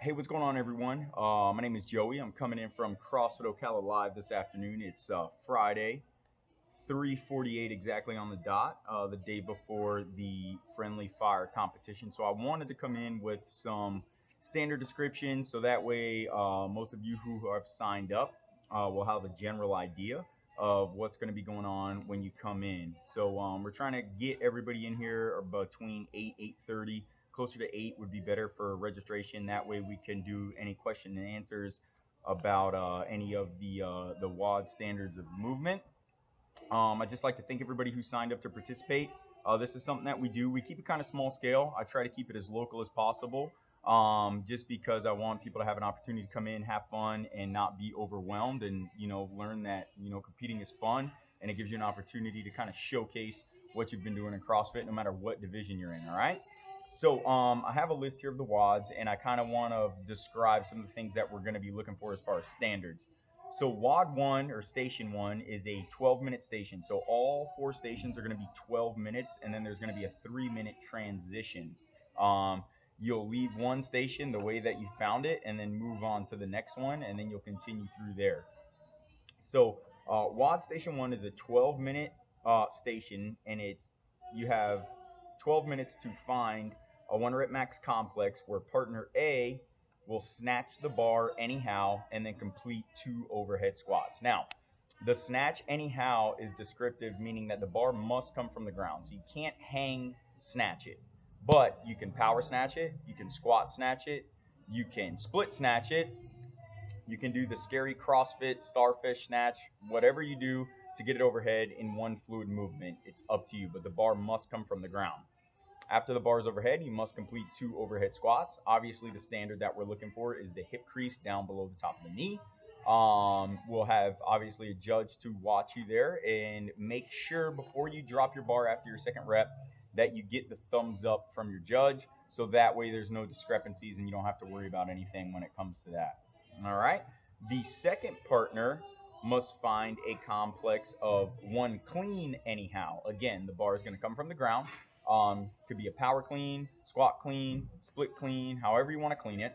Hey, what's going on, everyone? My name is Joey. I'm coming in from CrossFit Ocala Live this afternoon. It's Friday, 3:48 exactly on the dot, the day before the Friendly Fire competition. So I wanted to come in with some standard descriptions so that way most of you who have signed up will have a general idea of what's going to be going on when you come in. So we're trying to get everybody in here between 8:30. Closer to 8 would be better for registration. That way we can do any question and answers about any of the WOD standards of movement. I'd just like to thank everybody who signed up to participate. This is something that we do. We keep it kind of small scale. I try to keep it as local as possible, just because I want people to have an opportunity to come in, have fun, and not be overwhelmed, and learn that competing is fun, and it gives you an opportunity to kind of showcase what you've been doing in CrossFit, no matter what division you're in. All right. So I have a list here of the WODs, and I kind of want to describe some of the things that we're going to be looking for as far as standards. So WOD 1 or Station 1 is a 12-minute station. So all four stations are going to be 12 minutes, and then there's going to be a 3-minute transition. You'll leave one station the way that you found it, and then move on to the next one, and then you'll continue through there. So WOD Station 1 is a 12-minute station, and you have 12 minutes to find a 1 rep max complex where partner A will snatch the bar anyhow and then complete 2 overhead squats. Now, the snatch anyhow is descriptive, meaning that the bar must come from the ground. So you can't hang snatch it, but you can power snatch it, you can squat snatch it, you can split snatch it, you can do the scary CrossFit starfish snatch, whatever you do to get it overhead in one fluid movement. It's up to you, but the bar must come from the ground. After the bar is overhead, you must complete 2 overhead squats. Obviously, the standard that we're looking for is the hip crease down below the top of the knee. We'll have obviously a judge to watch you there and make sure before you drop your bar after your second rep that you get the thumbs up from your judge, so that way there's no discrepancies and you don't have to worry about anything when it comes to that. All right. The second partner must find a complex of 1 clean anyhow. Again, the bar is going to come from the ground. Could be a power clean, squat clean, split clean, however you want to clean it.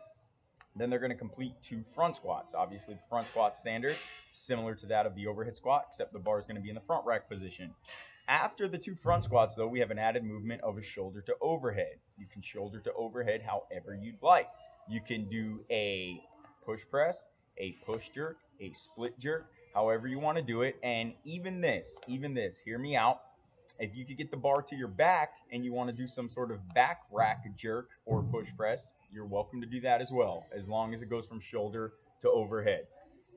Then they're going to complete 2 front squats. Obviously, the front squat standard, similar to that of the overhead squat, except the bar is going to be in the front rack position. After the 2 front squats, though, we have an added movement of a shoulder to overhead. You can shoulder to overhead however you'd like. You can do a push press, a push jerk, a split jerk, however you want to do it. And even this, hear me out. If you could get the bar to your back and you want to do some sort of back rack jerk or push press, you're welcome to do that as well, as long as it goes from shoulder to overhead.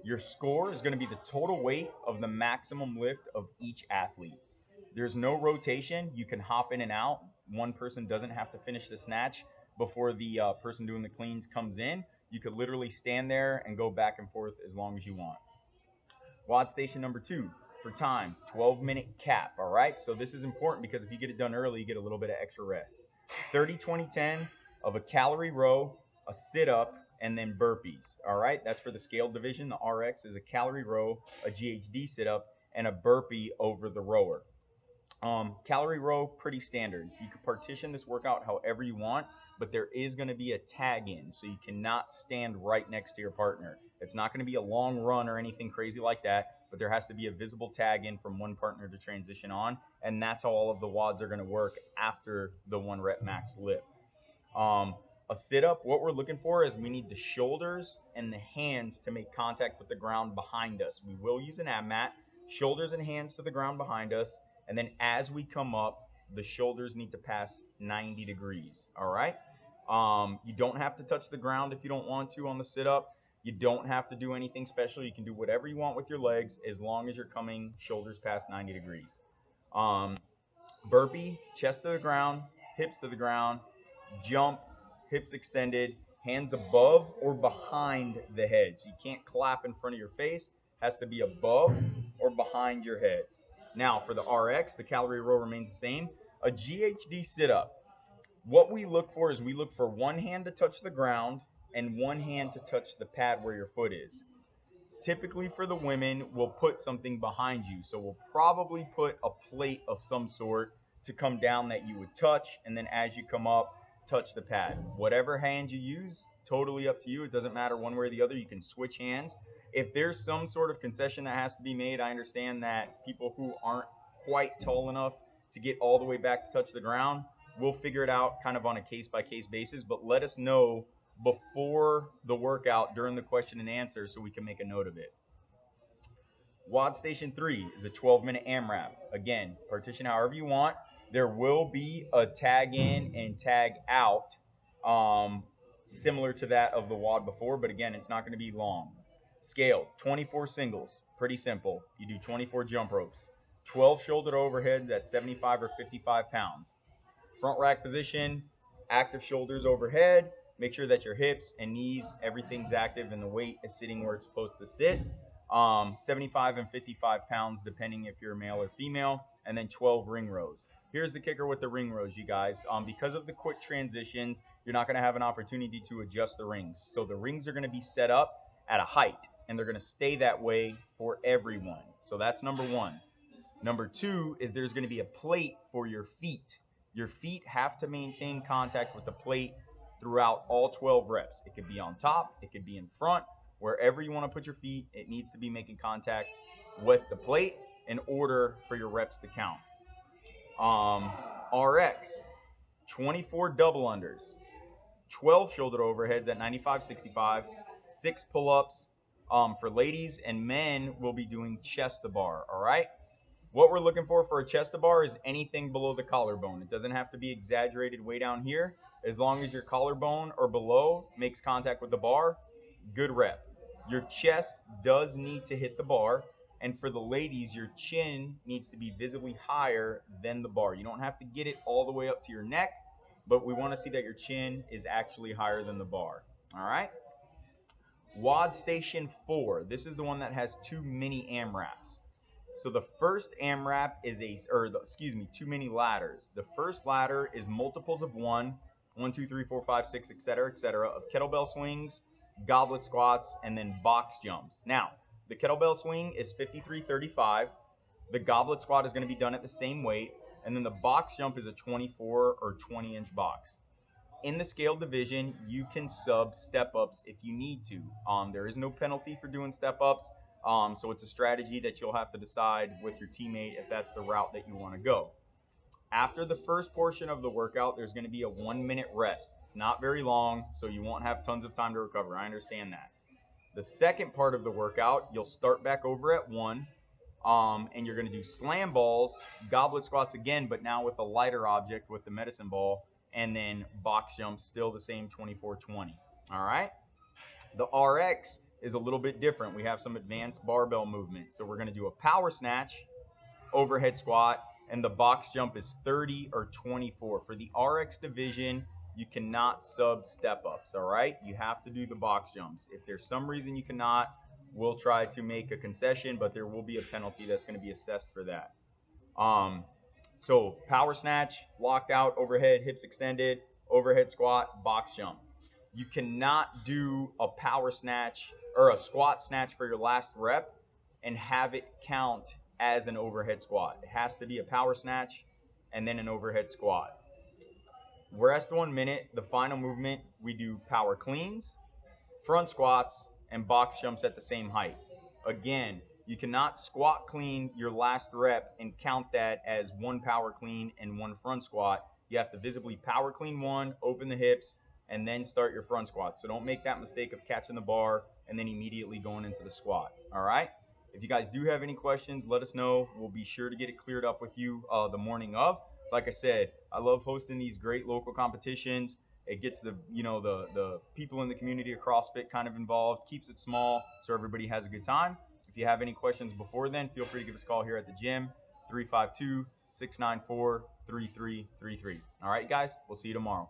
Your score is going to be the total weight of the maximum lift of each athlete. There's no rotation. You can hop in and out. One person doesn't have to finish the snatch before the person doing the cleans comes in. You could literally stand there and go back and forth as long as you want. WOD station number 2 for time, 12-minute cap. All right. So this is important because if you get it done early, you get a little bit of extra rest. 30, 20, 10 of a calorie row, a sit up, and then burpees. All right. That's for the scaled division. The RX is a calorie row, a GHD sit up, and a burpee over the rower. Calorie row, pretty standard. You can partition this workout however you want, but there is going to be a tag in, so you cannot stand right next to your partner. It's not going to be a long run or anything crazy like that, but there has to be a visible tag in from one partner to transition on, and that's how all of the WODs are going to work after the 1 rep max lift. A sit up, what we're looking for is we need the shoulders and the hands to make contact with the ground behind us. We will use an ab mat, shoulders and hands to the ground behind us, and then as we come up, the shoulders need to pass 90 degrees. All right. You don't have to touch the ground if you don't want to on the sit up. You don't have to do anything special. You can do whatever you want with your legs as long as you're coming shoulders past 90 degrees. Um, Burpee, chest to the ground, hips to the ground, jump, hips extended, hands above or behind the head. So you can't clap in front of your face. It has to be above or behind your head. Now for the RX, the calorie row remains the same. A GHD sit-up. What we look for is we look for one hand to touch the ground and one hand to touch the pad where your foot is. Typically for the women, we'll put something behind you. So we'll probably put a plate of some sort to come down that you would touch, and then as you come up, touch the pad. Whatever hand you use, totally up to you. It doesn't matter one way or the other. You can switch hands. If there's some sort of concession that has to be made, I understand that people who aren't quite tall enough to get all the way back to touch the ground, we'll figure it out kind of on a case-by-case basis, but let us know before the workout during the question and answer so we can make a note of it. WOD Station 3 is a 12-minute AMRAP. Again, partition however you want. There will be a tag in and tag out, similar to that of the WOD before, but again, it's not going to be long. Scale, 24 singles, pretty simple. You do 24 jump ropes. 12 shoulder overheads at 75 or 55 pounds. Front rack position, active shoulders overhead. Make sure that your hips and knees, everything's active and the weight is sitting where it's supposed to sit. 75 and 55 pounds depending if you're male or female, and then 12 ring rows. Here's the kicker with the ring rows, you guys. Because of the quick transitions, you're not going to have an opportunity to adjust the rings. So the rings are going to be set up at a height, and they're going to stay that way for everyone. So that's number one. Number two is there's going to be a plate for your feet. Your feet have to maintain contact with the plate throughout all 12 reps. It could be on top, it could be in front, wherever you want to put your feet, it needs to be making contact with the plate in order for your reps to count. RX, 24 double unders, 12 shoulder overheads at 95-65, 6 pull-ups for ladies, and men will be doing chest to bar, all right? What we're looking for a chest to bar is anything below the collarbone. It doesn't have to be exaggerated way down here. As long as your collarbone or below makes contact with the bar, good rep. Your chest does need to hit the bar, and for the ladies, your chin needs to be visibly higher than the bar. You don't have to get it all the way up to your neck, but we want to see that your chin is actually higher than the 'Alright? WOD Station 4. This is the one that has 2 mini AMRAPs. So the first AMRAP is two mini ladders. The first ladder is multiples of 1, 2, 3, 4, 5, 6, etc., of kettlebell swings, goblet squats, and then box jumps. Now, the kettlebell swing is 53-35. The goblet squat is going to be done at the same weight, and then the box jump is a 24 or 20-inch box. In the scale division, you can sub step-ups if you need to. There is no penalty for doing step-ups, so it's a strategy that you'll have to decide with your teammate if that's the route that you want to go. After the first portion of the workout, there's going to be a 1-minute rest. It's not very long, so you won't have tons of time to recover. I understand that. The second part of the workout, you'll start back over at 1, and you're going to do slam balls, goblet squats again, but now with a lighter object with the medicine ball, and then box jumps, still the same 24-20. All right? The RX is a little bit different. We have some advanced barbell movement. So we're going to do a power snatch, overhead squat, and the box jump is 30 or 24. For the RX division, you cannot sub step-ups, all right? You have to do the box jumps. If there's some reason you cannot, we'll try to make a concession, but there will be a penalty that's going to be assessed for that. So power snatch, locked out, overhead, hips extended, overhead squat, box jump. You cannot do a power snatch or a squat snatch for your last rep and have it count as an overhead squat. It has to be a power snatch and then an overhead squat. Rest 1 minute. The final movement, we do power cleans, front squats, and box jumps at the same height. Again, you cannot squat clean your last rep and count that as 1 power clean and 1 front squat. You have to visibly power clean 1, open the hips, and then start your front squat. So don't make that mistake of catching the bar and then immediately going into the squat. All right? If you guys do have any questions, let us know. We'll be sure to get it cleared up with you the morning of. Like I said, I love hosting these great local competitions. It gets the people in the community of CrossFit kind of involved, keeps it small so everybody has a good time. If you have any questions before then, feel free to give us a call here at the gym, 352-694-3333. All right, guys, we'll see you tomorrow.